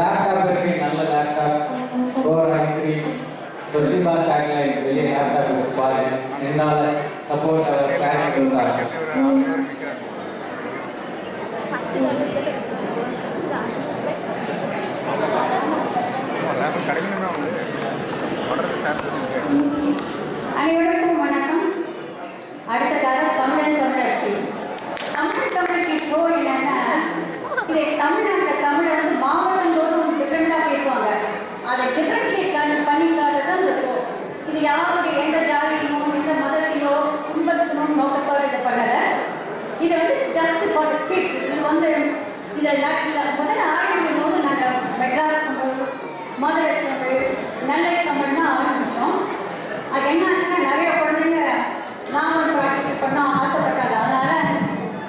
Laptop இருக்கு, நல்ல laptop core i3 Toshiba satellite வெளிய லேப்டாப் இருக்கு பாருங்க. என்னால சப்போர்ட் அவர் பிளான் கொடுத்தாங்க. அனைவருக்கும் வணக்கம். அடுத்ததாக தமிழ் தமிழச்சி. தமிழுக்கு இப்போ என்னன்னா, இதை தமிழ்நாட்டில் தமிழ் வந்து மாவட்டந்தோறும் டிஃப்ரெண்டாக பேசுவாங்க. அதை டிஃப்ரெண்ட் பண்ணிக்காத தான் இருக்கும். இது யாருக்கு எந்த ஜாதியினோ எந்த மதத்திலோ துன்படுத்தணும் நோக்கத்தோடு இதை பண்ணலை. இது வந்து ஜஸ்ட் ஃபார் கிட்ஸ். இது வந்து இதில் முதல்ல ஆரம்பிக்கும் போது நாங்கள் மெட்ராஸ் தமிழ், மதுரை தமிழ், நெல்லை தமிழ்னா ஆரம்பித்தோம். அது என்ன ஆச்சுன்னா, நிறைய குழந்தைங்க நானும் ப்ராக்டிஸ் பண்ண ஆசைப்பட்டாங்க. அதனால்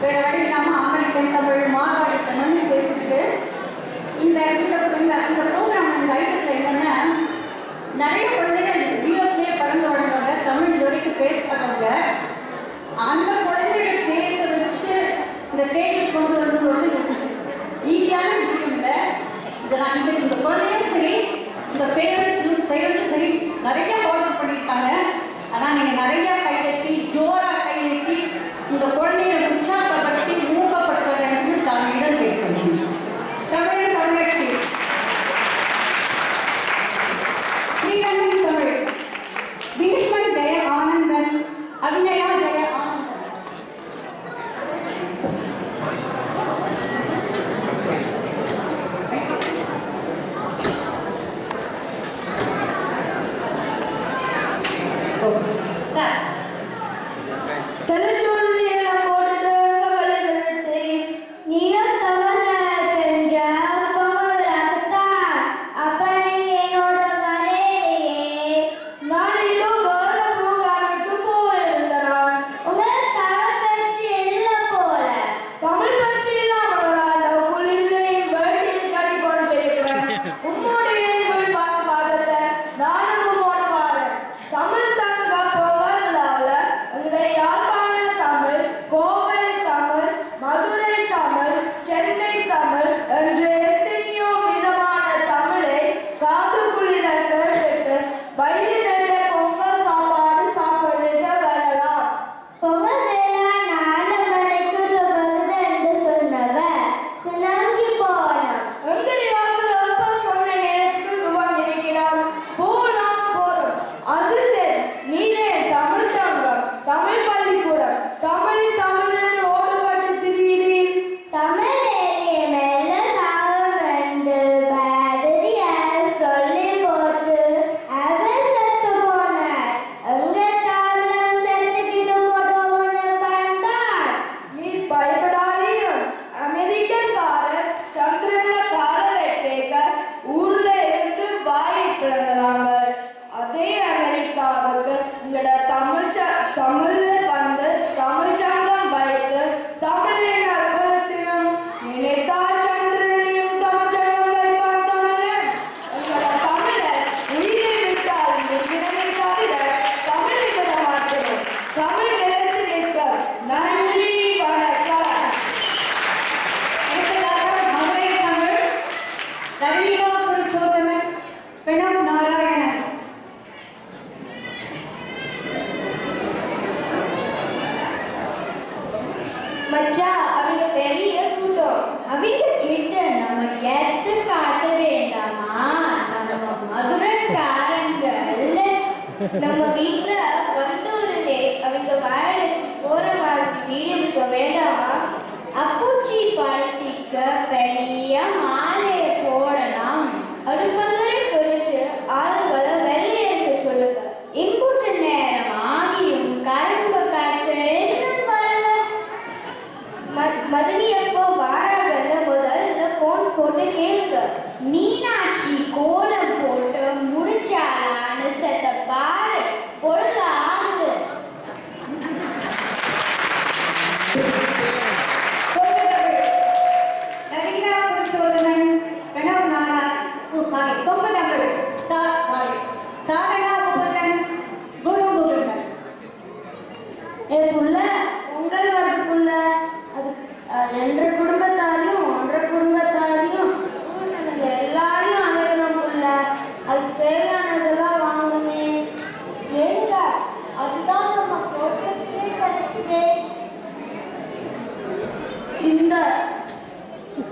வேறு வழி இல்லாமல் அமெரிக்கன் தமிழ், மார்வாடி தமிழ்னு சேர்த்துக்கிட்டு இந்த ப்ரோக்ராம் இந்த ஐட்டத்தில் என்னென்னா, நிறைய குழந்தைங்க யூஎஸ்லேயே பறந்து வளர்ந்தவங்க, தமிழ் இது வரைக்கும் பேசுகிறவங்க. அந்த குழந்தைகள் பேசுகிறத வச்சு இந்த ஸ்டேஜ் கொண்டு வந்து வந்து ஈஸியான விஷயம் இல்லை. இதெல்லாம் இந்த குழந்தையும் சரி, இந்த பேரண்ட்ஸும் சரி நிறைய ஃபாலோ பண்ணியிருக்காங்க. ஆனால் நீங்கள் நிறைய கைதட்டி ஜோராக கைதட்டி இந்த குழந்தைய உற்சாகப்படுத்தி ஊக்கப்படுத்துவதற்கு தான் இடம் பேசணும். தமிழ் தமிழச்சி ஸ்ரீரங்கன் தமிழ் பீஷ்மன் ஜெய ஆனந்தன், அபிநயா ஜெய ஆனந்தன். நம்ம வீட்டுல வந்தோடனே அவங்க வாழச்சு போற மாதிரி வீடியோ வேண்டாமா? அப்புச்சி பழத்திக்கு பெரிய மாலையை போடலாம். அடுப்பதை பொறிச்சு ஆளுகளை வெள்ளையெடுத்து சொல்லுங்க. இம்புட்டு நேரம் ஆகியும் கரும்பு காய்ச்சல் வரல. மதனி எப்போ வாராங்கன்னு முதல்ல போன் போட்டு கேளுங்க. மீனாட்சி கோலம் போட்டு முடிச்சாலான்னு செத்த பாரு. பொழுது ஆகுது. பொங்கல் வரதுக்குள்ள அது என்ற குடும்பத்தாரையும் ஒன்ற குடும்பத்தாரையும் எல்லா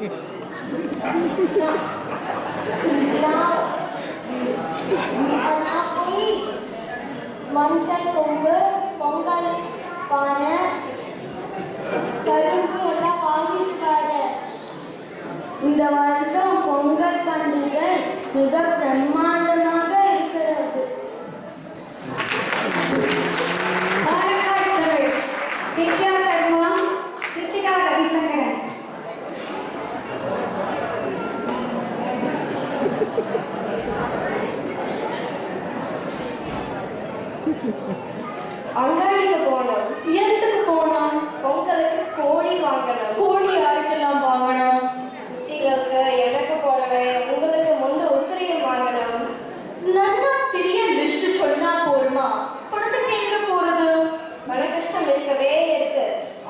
நான் போய் மஞ்சள் கொம்பு பொங்கல் பானை கரும்பு எல்லாம் வாங்கியிருக்காரு. இந்த வருடம் பொங்கல் பண்டிகை மிக பிரம்மாண்டமாக இருக்கிறது. பாராட்டுகள் திவ்யா சர்மா, கிருத்திகா ரவிசங்கரன். அங்காடிக்கு போனோம். எதுக்கு போனோம்? பொங்கலுக்கு கோழி வாங்கணும். கோழி யாருக்கெல்லாம் வாங்கணும்? குட்டிகளுக்கு, எனக்கு போடவே, உங்களுக்கு முன்னு உத்திரியம் வாங்கணும். நல்லா பெரிய லிஸ்ட் சொன்னா போருமா? பணத்துக்கு எங்க போறது? பண கஷ்டம் இருக்கவே இருக்கு.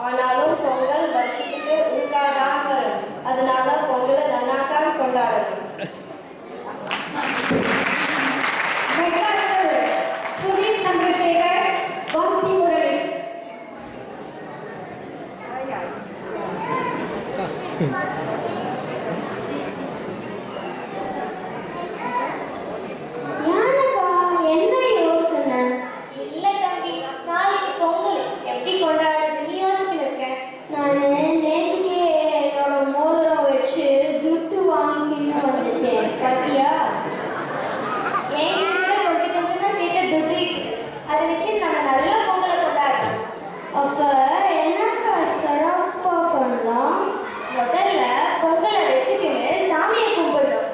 ஆனாலும் பொங்கல் வருஷத்துக்கு உண்டாதான் வரும். அதனால பொங்கலை நன்னாதான் கொண்டாடணும். சுரேஷ் சந்திரசேகர், வம்சி முரளி. என்ன யோசனை? இல்ல தம்பி, நாளைக்கு பொங்கல் எப்படி கொண்டாடுறது நீ யோசிச்சுட்டு இருக்க. நான் நேற்றுக்கே என்னோட மோதிரம் வச்சு துட்டு வாங்கின்னு வந்துட்டேன். பாத்தியா? என்கிட்ட கொஞ்சம் கொஞ்சமா சேர்த்து துட்டு இருக்கு. அதை வச்சு நம்ம நல்ல பொங்கலை கொண்டாடுறோம். அப்ப என்னக்கா சிறப்பா பண்ணலாம்? முதல்ல பொங்கலை வச்சுக்கின்னு சாமியை கும்பிடணும்.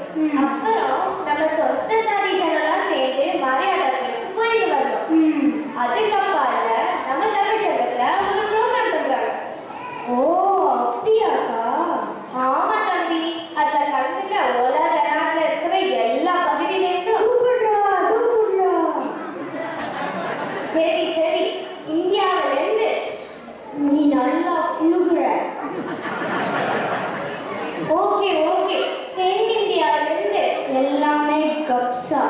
அப்புறம் நம்ம சொந்த சாதி ஜனெல்லாம் சேர்ந்து மலையாளர்களுக்கு போயிட்டு வரணும். அதுக்கப்பால நம்ம தமிழ் சங்கத்துல ஒரு ப்ரோக்ராம் பண்றாங்க. ஓ அப்படியாக்கா? ஆமா தம்பி, அதுல கலந்துக்க உலக நாட்டுல இருக்கிற எல்லா பகுதியிலிருந்தும் சரி சரி, இந்தியாவில இருந்து நீ நல்லா புழுகுற. ஓகே ஓகே, தென்னிந்தியாவில இருந்து எல்லாமே கப்சா.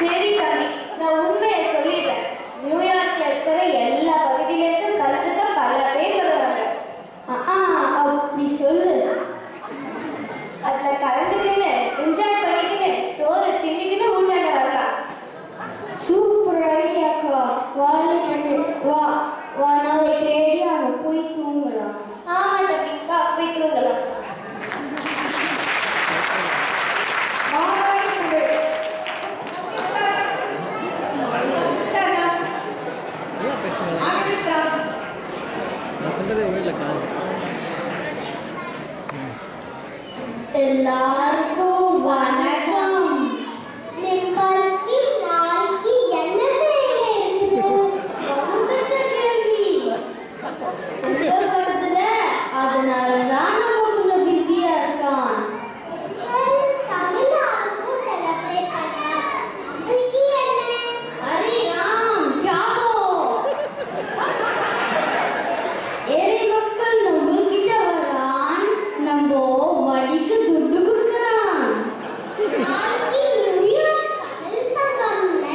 சரி தம்பி, நான் உண்மையை சொல்லிடுறேன். நியூயார்க்ல இருக்கிற எல்லா பகுதியிலிருந்தும் கலந்துக்க பல பேர் வருவாங்க. அப்படி சொல்லு. அதுல கலந்துக்கின்னு என்ஜாய் பண்ணிக்கின்னு சோறு தின்னுக்கின்னு ஊட்டாண்ட வரலாம். சூப்பர் ஐடியாக்கா. வா நாளைக்கு ரெடியா போய் தூங்கலாம். ஆமா தம்பி, வா போய் தூங்கலாம். மாவாடி புகழ். ஏன் பேசுறீங்க? ஆகிருஷ்ணா. நான் சொல்றதே வீட்டில் காது. எல்லாருக்கும் வணக்கம். நிம்மதி நாளைக்கு என்ன வேலை இருக்குது? வகுப்பற்ற கேள்வி. உங்க கருத்துல அதனாலதான் நம்ம கொஞ்சம் பிஸியா இருக்கான். தமிழ்நாட்டுக்கும் செலிப்ரேட் பண்ணலாம். இதுக்கு என்ன? ஹரி ராம் ஜாகோ. ஏழை மக்கள் நம்மகிட்ட வரான், நம்ம வடிக்கு துட்டு கொடுக்கறான். நாளைக்கு நியூயார்க் தமிழ் சங்கம்ல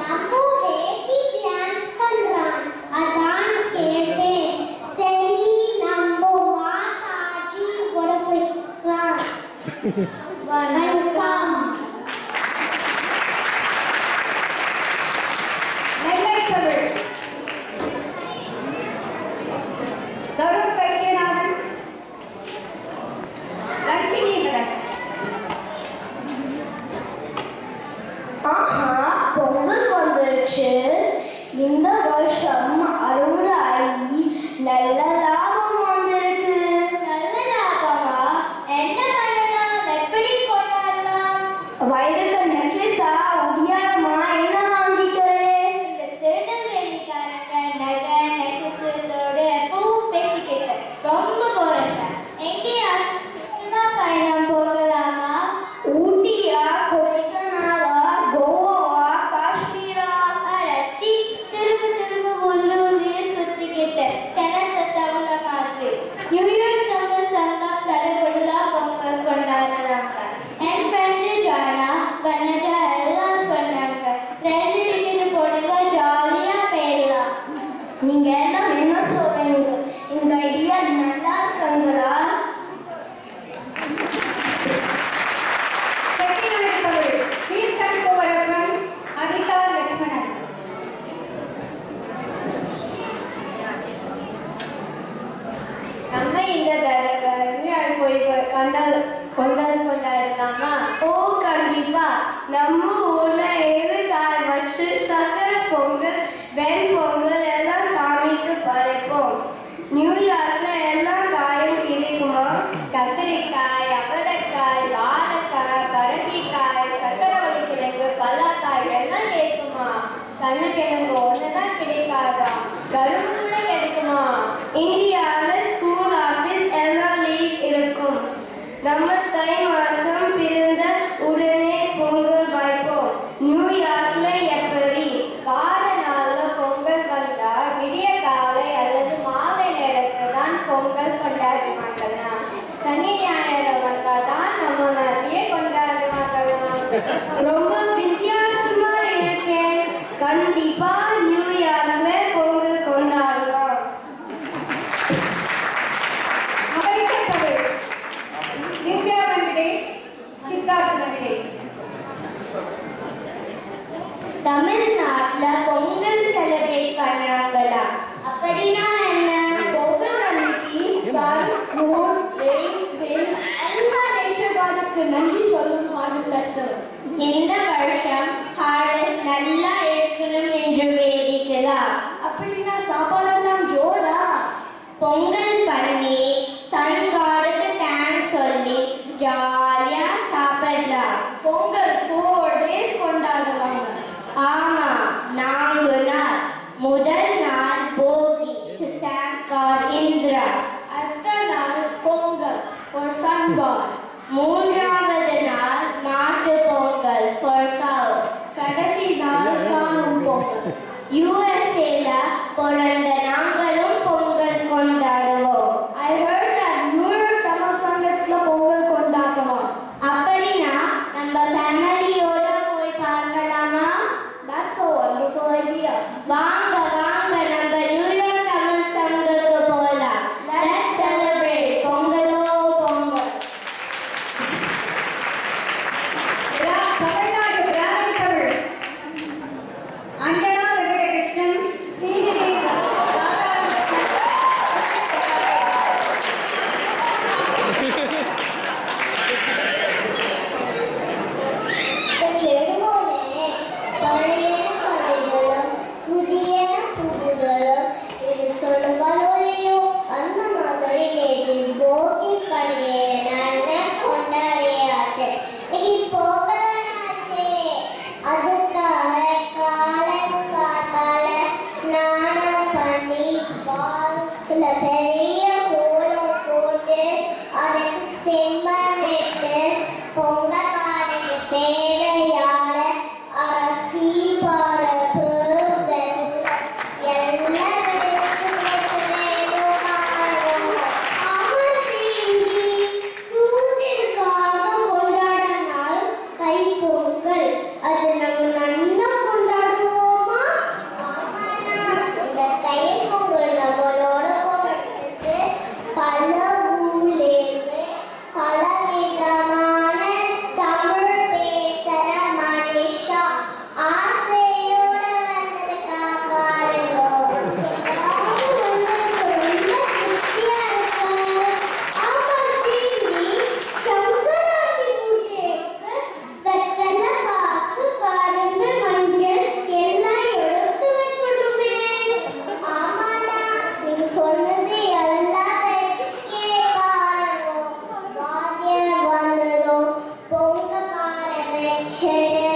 நம்ம பேட்டி டான்ஸ் பண்றான். அதான் கேட்டேன். சரி, நம்ம மாதாஜி வரப்போறான். வணக்கம். நெல்லை தமிழ். தருண் வைத்தியநாதன், லட்சுமி ஹரன். ஆஹா, பொங்கல் வந்துருச்சு. இந்த வருஷம் அறுவடை ஆகி நல்ல லாபம் வந்திருக்கு. நல்ல லாபமா? என்ன பண்ணலாம்? எப்படி கொண்டாடலாம்? வயிறுக்கு நெக்லஸா, உடியாரமா, என்ன வாங்கிக்கிறேன்? இந்த திருநெல்வேலிக்காரங்க நகை நெக்லஸோட எப்பவும் பேசிக்கிட்டு ரொம்ப போறேன். எங்கேயா சுற்றுலா பயணம் போகலாமா? ஊட்டியா, கொடைக்கானலா, கோவாவா, காஷ்மீரா? அடச்சி, திரும்ப திரும்ப உள்ளூரியே சுத்திக்கிட்டு கிணத்த தவள மாதிரி. நியூயார்க் தமிழ் சங்கம் தரப்படலாம் பொங்கல் கொண்டாடுறாங்க. என் ஃப்ரெண்டு ஜானா, வனஜா எல்லாம் சொன்னாங்க. 2 டிக்கெட் போடுங்க, ஜாலியா போயிடலாம். நீங்க எல்லாம் என்ன சொல்றீங்க? இந்த ஐடியா பொங்கல் கொண்டாடலாமா? ஓ கண்டிப்பா. நம்ம ஊர்ல எருக்காய் வச்சு சக்கரை பொங்கல் வெண்பொங்கல் எல்லாம் சாமிக்கு படைப்போம். நியூயார்க்ல எல்லாம் காயும் கிடைக்குமா? கத்திரிக்காய், அவரைக்காய், வாழைக்காய், பரங்கிக்காய், சக்கரவள்ளி கிழங்கு, பல்லாக்காய் எல்லாம் கிடைக்குமா? கண்ணுக்கிழங்கு ஒண்ணுதான் கிடைக்காதா? கரும்பு கூட கிடைக்குமா? இந்தியாவில் ஸ்கூல் ஆஃபீஸ் எல்லாம் லீவ் இருக்கும். நம்ம தை மாசம் பிறந்த உடனே பொங்கல் வைப்போம். நியூயார்க்ல எப்படி? வார நாள்ல பொங்கல் வந்தா விடிய காலை அல்லது மாலை நேரத்துல தான் பொங்கல் கொண்டாடுவாங்கன்னா, சனி ஞாயிறு வந்தா தான் நம்ம நிறைய கொண்டாடுவாங்களாம். ரொம்ப வித்தியாசமா இருக்கேன். கண்டிப்பா நியூயார்க்ல பொங்கல் கொண்டாடலாம். அமெரிக்கர்கள் திவ்யா வெங்கடேஷ், சித்தார்த் வெங்கடேஷ். தமிழ்நாட்டுல பொங்கல் செலிப்ரேட் பண்ணாங்களா? அப்படின்னா என்ன? பொங்கல் அன்னைக்கு sun, moon, rain, wind எல்லா நேச்சர் காடுக்கு நன்றி சொல்லும் ஹார்வெஸ்ட் ஃபெஸ்டிவல். இந்த வருஷம் ஹார்வெஸ்ட் நல்லா இருக்கணும் என்று வேண்டிக்கலாம். அப்படின்னா சாப்பாடெல்லாம் ஜோரா? பொங்கல் பண்ணி சன் காடுக்கு தேங்க்ஸ் சொல்லி ஜாலியா சாப்பிடலாம். பொங்கல் 4 days கொண்டாடுவாங்க. ஆமா, 4 நாள். முதல் நாள் போகி to thank God இந்திரா. அடுத்த நாள் பொங்கல் for sun god. மூன்றாவது நாள் மாட்டு பொங்கல் for cows. கடைசி நாள் காணும் பொங்கல். USA-ல பிறந்த நாங்களும் பொங்கல் கொண்டாடுவோம். I heard that New York Tamil சங்கத்துல பொங்கல் கொண்டாடுவோம். அப்படின்னா நம்ம ஃபேமிலியோட போய் பார்க்கலாமா? That's a wonderful idea. வாங்க வாங்க நம்ம நியூயார்க் தமிழ் சங்கத்துக்கு போலாம். Let's celebrate பொங்கலோ பொங்கல். தமிழ்நாடு பிராமின் தமிழ் அஞ்சனா வெங்கடகிருஷ்ணன், ஸ்ரீநிதி பெரிய கோலம் போட்டு அதுக்கு செம்மண்ணிட்டு பொங்கல் பானைக்கு தேவையான அரிசி பருப்பு எல்லாம் கொண்டாடினால் கை பொங்கல் அது நம்ம நல்லா கொண்டாடுவோமா? இந்த கை பொங்கல் நம்மளோட கொண்டாடுறதுக்கு பல ஊர்லேருந்து பல விதமான தமிழ் பேசுற மனுஷா ஆசையோட வந்திருக்கா பாருங்க. எல்லாரும் ரொம்ப திருப்தியா இருக்காங்க. ஆமா சீனி, சங்கராந்தி பூஜைக்கு வெத்தலை, பாக்கு, கரும்பு, மஞ்சள் எல்லாம் எடுத்து வைக்கணுமே. ஆமாடா, நீங்க சொன்னது எல்லாம் வச்சுக்கே பாருங்க. வாத்தியார் வந்ததும் பொங்கக்கார வச்சுட்டு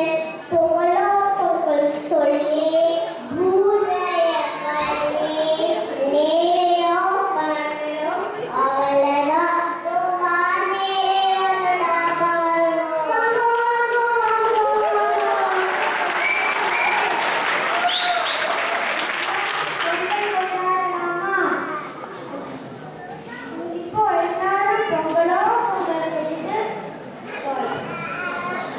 பொங்கலோ பொங்கல் சொல்லி பூஜைய பண்ணி நேரம் பண்ணணும். அவ்வளவுதான். வானே வந்தா பாருங்க. இப்போ எல்லாரும் பொங்கலோ பொங்கல் செஞ்சு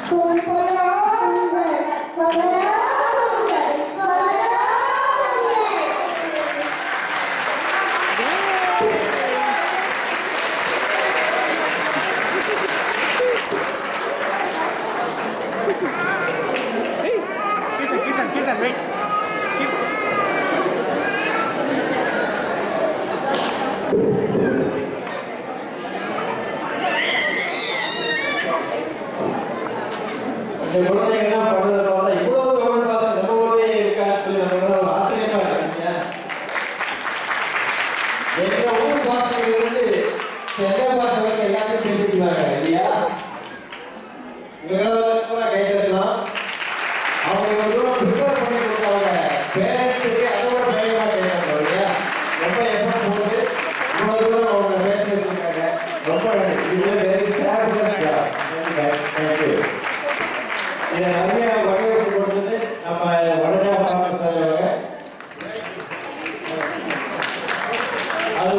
பொங்கலோ பொங்கல் பொங்கலோ பொங்கல் பொங்கலோ Keep wait. குழந்தைங்கள்லாம் படுறத பார்த்தா இவ்வளவு கவர்மெண்ட் பாஸ் நம்ம ஊர்லயே இருக்கான்னு சொல்லி நம்ம ஆச்சரியமா இருக்காங்க. எங்க ஊர் பாசங்கள் இருந்து எந்த பாசங்களுக்கு எல்லாத்தையும் தெரிஞ்சுக்குவாங்க இல்லையா? உங்களால கைதட்டலாம். அவங்க ஒரு தூரம் ப்ரிப்பேர் பண்ணி கொடுத்தாங்க. பேரண்ட்ஸுக்கு அதோட பயமா கேட்கணும் இல்லையா? ரொம்ப எஃபர்ட் போட்டு இவ்வளவு தூரம் அவங்க பேசி வச்சிருக்காங்க. ரொம்ப இது வெரி ஃபேபுலஸ் ஜாப். தேங்க்யூ. இதை நிறைய வகையெடுத்து கொடுத்தது நம்ம வடஜா பாசத்தவங்க. அது